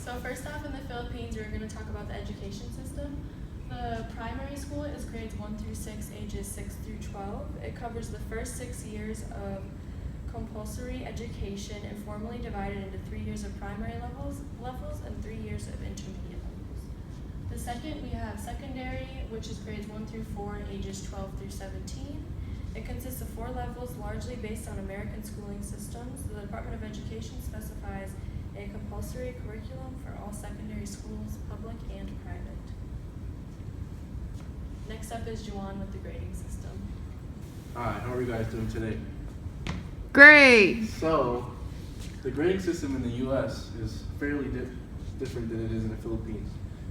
So first off, in the Philippines, we're going to talk about the education system. The primary school is grades 1 through 6, ages 6 through 12. It covers the first 6 years of compulsory education and formally divided into 3 years of primary levels and 3 years of intermediate levels. The second, we have secondary, which is grades 1 through 4, ages 12 through 17. It consists of 4 levels, largely based on American schooling systems. The Department of Education specifies a compulsory curriculum for all secondary schools, public and private. Next up is Juwan with the grading system. Hi, how are you guys doing today? Great! So, the grading system in the U.S. is fairly different than it is in the Philippines.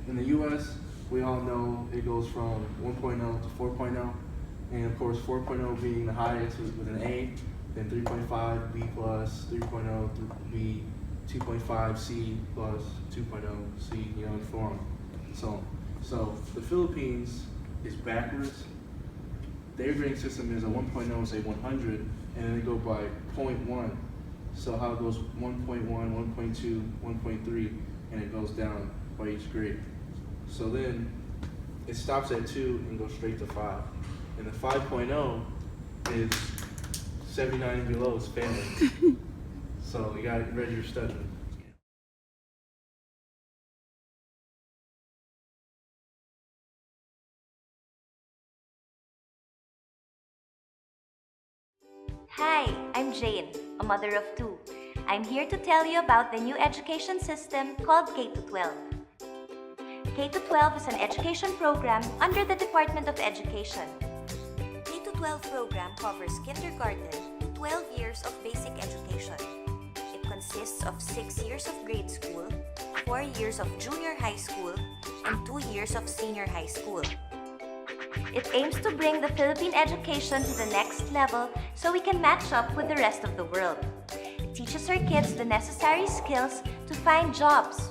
In the U.S., we all know it goes from 1.0 to 4.0, and of course 4.0 being the highest with an A, then 3.5, B plus, 3.0, B, 2.5, C plus, 2.0, C, and so on. So the Philippines is backwards. Their grading system is a 1.0 is a 100, and then they go by 0.1. So how it goes 1.1, 1.2, 1.3, and it goes down by each grade. So then it stops at 2 and goes straight to 5. And the 5.0 is 79 and below is failing. So you gotta ready your study. Hi, I'm Jane, a mother of 2. I'm here to tell you about the new education system called K-12. K-12 is an education program under the Department of Education. K-12 program covers kindergarten to 12 years of basic education. It consists of 6 years of grade school, 4 years of junior high school, and 2 years of senior high school. It aims to bring the Philippine education to the next level so we can match up with the rest of the world. It teaches our kids the necessary skills to find jobs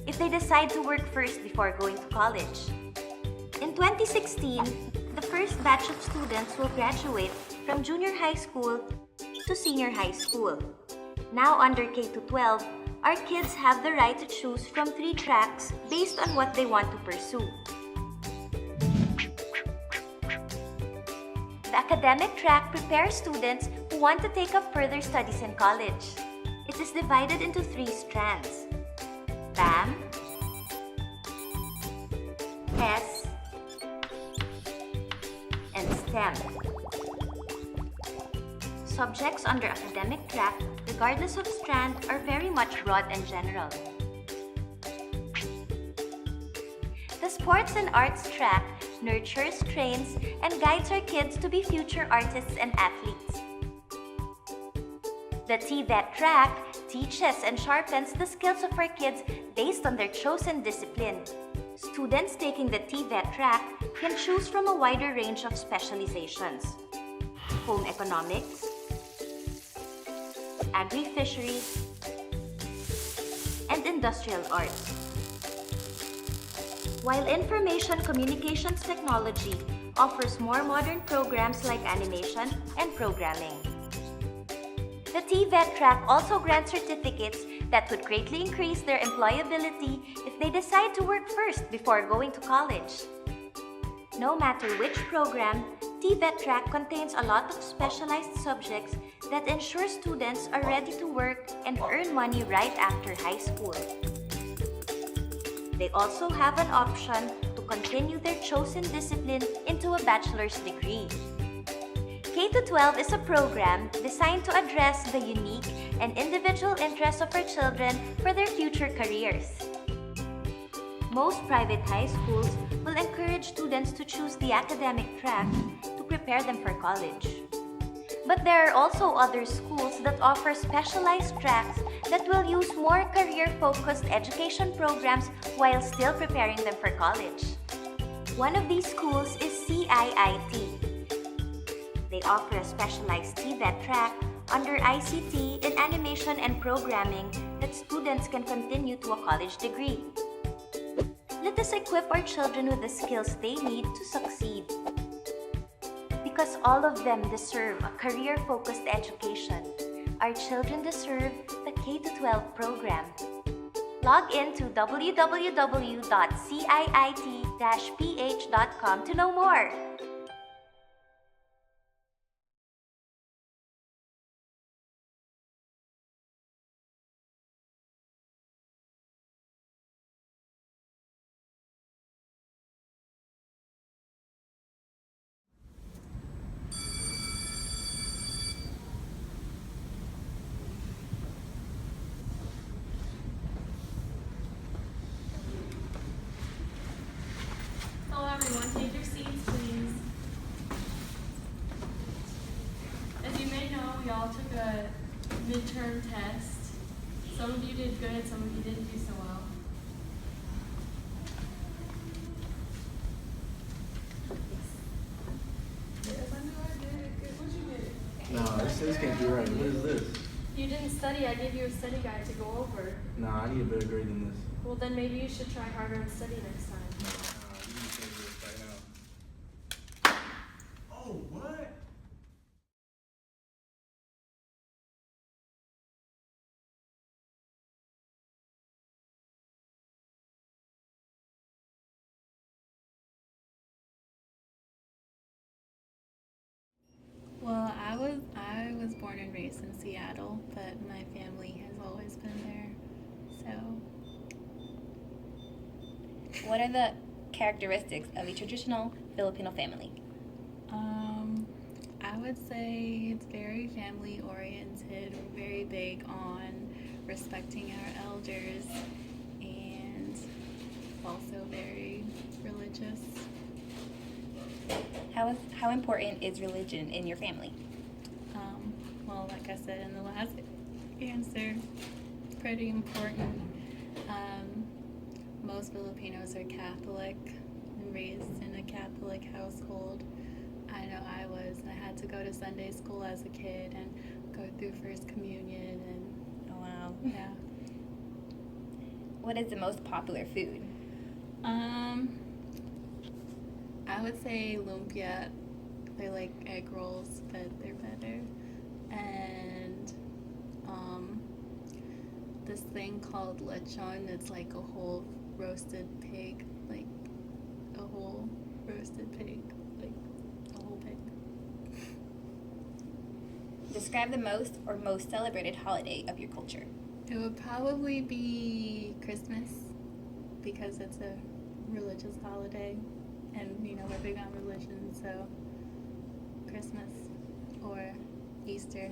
if they decide to work first before going to college. In 2016, the first batch of students will graduate from junior high school to senior high school. Now under K-12, our kids have the right to choose from 3 tracks based on what they want to pursue. The academic track prepares students who want to take up further studies in college. It is divided into 3 strands: BAM, S, and STEM. Subjects under academic track, regardless of strand, are very much broad and general. The sports and arts track nurtures, trains, and guides our kids to be future artists and athletes. The TVET track teaches and sharpens the skills of our kids based on their chosen discipline. Students taking the TVET track can choose from a wider range of specializations: home economics, agri-fisheries, and industrial arts. While Information Communications Technology offers more modern programs like animation and programming. The TVET track also grants certificates that would greatly increase their employability if they decide to work first before going to college. No matter which program, TVET track contains a lot of specialized subjects that ensure students are ready to work and earn money right after high school. They also have an option to continue their chosen discipline into a bachelor's degree. K-12 is a program designed to address the unique and individual interests of our children for their future careers. Most private high schools will encourage students to choose the academic track to prepare them for college. But there are also other schools that offer specialized tracks that will use more career-focused education programs while still preparing them for college. One of these schools is CIIT. They offer a specialized TVET track under ICT in animation and programming that students can continue to a college degree. Let us equip our children with the skills they need to succeed. Because all of them deserve a career-focused education, our children deserve the K-12 program. Log in to www.ciit-ph.com to know more. Hello everyone, take your seats please. As you may know, we all took a midterm test. Some of you did good, some of you didn't do so well. Nah, this can't be right. What is this? You didn't study, I gave you a study guide to go over. Nah, I need a better grade than this. Well then maybe you should try harder and study next time. Nah, you need to change this right now. Oh, what? Well, I was born and raised in Seattle, but my family has always been there. So, What are the characteristics of a traditional Filipino family? I would say it's very family oriented. We're very big on respecting our elders and also very religious. How important is religion in your family? Well, like I said in the last answer, it's pretty important. Most Filipinos are Catholic and raised in a Catholic household. I know I was. I had to go to Sunday school as a kid and go through First Communion and Oh, wow. yeah. What is the most popular food? I would say lumpia. They're like egg rolls, but they're better. And this thing called lechon. It's like a whole roasted pig, like a whole roasted pig, like a whole pig. Describe the most or most celebrated holiday of your culture. It would probably be Christmas because it's a religious holiday, and we're big on religion, so Christmas or Easter.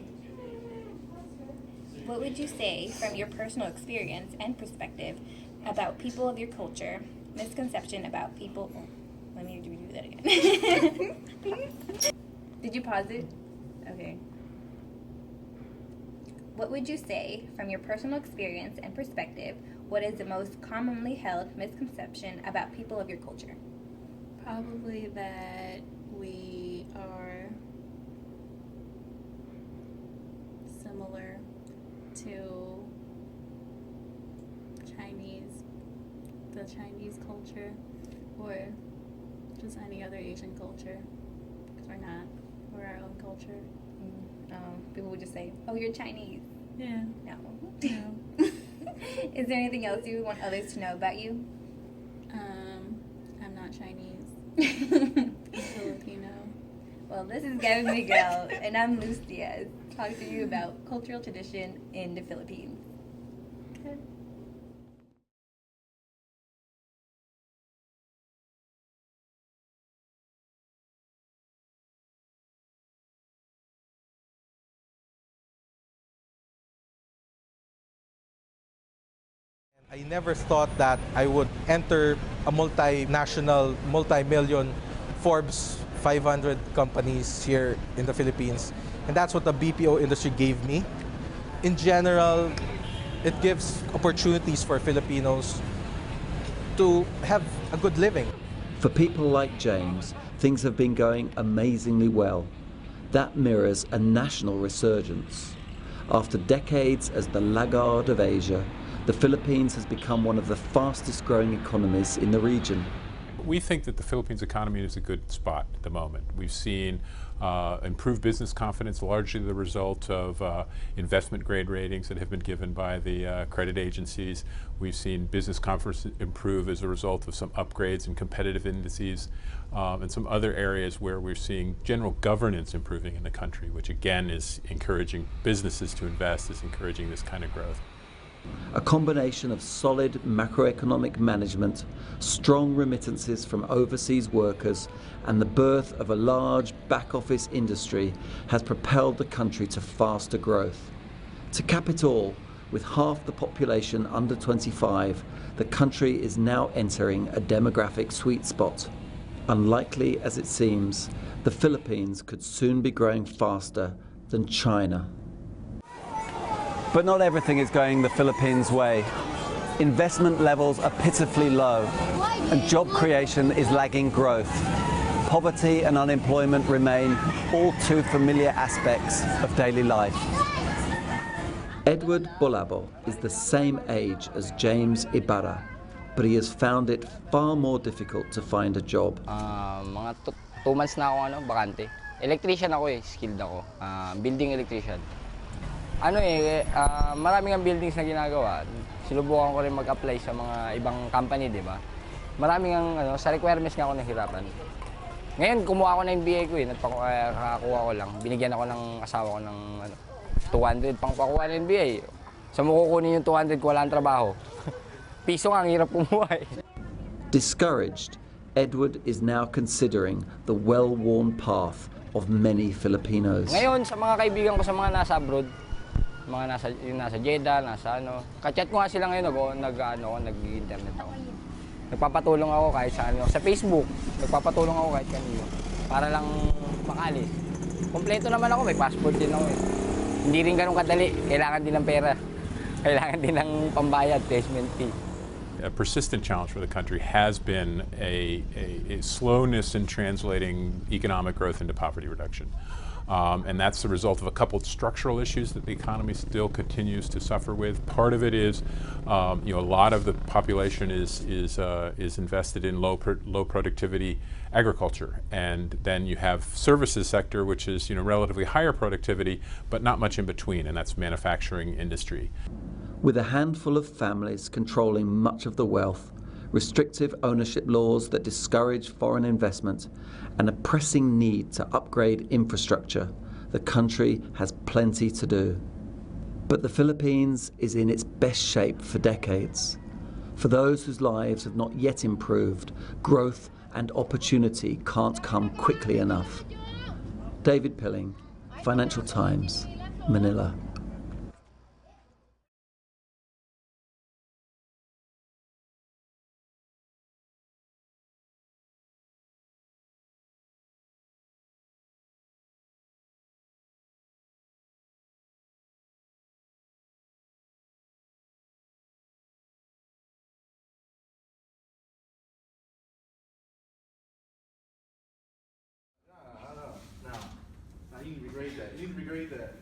What would you say from your personal experience and perspective about people of your culture, misconception about people? Oh, let me redo that again. Did you pause it? Okay. What would you say from your personal experience and perspective? What is the most commonly held misconception about people of your culture? Probably that we are similar to the Chinese culture, or just any other Asian culture, because we're not. We're our own culture. People would just say, "Oh, you're Chinese." Yeah. No. No. Is there anything else you want others to know about you? I'm not Chinese. I'm Filipino. Well, this is Gavin Miguel, and I'm Luz Diaz, talking to you about cultural tradition in the Philippines. Okay. I never thought that I would enter a multinational, multi-million Forbes 500 companies here in the Philippines. And that's what the BPO industry gave me. In general, it gives opportunities for Filipinos to have a good living. For people like James, things have been going amazingly well. That mirrors a national resurgence. After decades as the laggard of Asia, the Philippines has become one of the fastest growing economies in the region. We think that the Philippines economy is a good spot at the moment. We've seen improved business confidence, largely the result of investment grade ratings that have been given by the credit agencies. We've seen business confidence improve as a result of some upgrades in competitive indices and some other areas where we're seeing general governance improving in the country, which again is encouraging businesses to invest, is encouraging this kind of growth. A combination of solid macroeconomic management, strong remittances from overseas workers, and the birth of a large back-office industry has propelled the country to faster growth. To cap it all, with half the population under 25, the country is now entering a demographic sweet spot. Unlikely as it seems, the Philippines could soon be growing faster than China. But not everything is going the Philippines' way. Investment levels are pitifully low, and job creation is lagging growth. Poverty and unemployment remain all too familiar aspects of daily life. Edward Bolabo is the same age as James Ibarra, but he has found it far more difficult to find a job. Mga 2 months na ako bakante. Electrician ako skilled ako. Building electrician. Maraming ang buildings na ginagawa. Sinubukan ko rin mag-apply sa mga ibang company, di ba? Maraming ang sa requirements nga ako nahirapan. Ngayon, kumuha ako ng MBA ko nakakuha ko lang. Binigyan ako ng asawa ko ng 200 pang pakuha ng MBA. Sa mo kukunin yung 200 ko wala ang trabaho. Piso nga, ang hirap kumuha Discouraged, Edward is now considering the well-worn path of many Filipinos. Ngayon, sa mga kaibigan ko sa mga nasa abroad, mga nasa Jeddah, ka-chat ko nga sila ngayon nag-internet ako. Nagpapatulong ako kahit sa Facebook, nagpapatulong ako kahit kanino para lang makalis. Kompleto naman ako, may passport din ako Hindi rin ganun kadali, kailangan din ng pera. Kailangan din ng pambayad, placement fee. A persistent challenge for the country has been a slowness in translating economic growth into poverty reduction. And that's the result of a couple of structural issues that the economy still continues to suffer with. Part of it is, a lot of the population is invested in low productivity agriculture, and then you have services sector, which is relatively higher productivity, but not much in between, and that's manufacturing industry. With a handful of families controlling much of the wealth, restrictive ownership laws that discourage foreign investment, and a pressing need to upgrade infrastructure, the country has plenty to do. But the Philippines is in its best shape for decades. For those whose lives have not yet improved, growth and opportunity can't come quickly enough. David Pilling, Financial Times, Manila. You need to regrade that. You need to regrade that.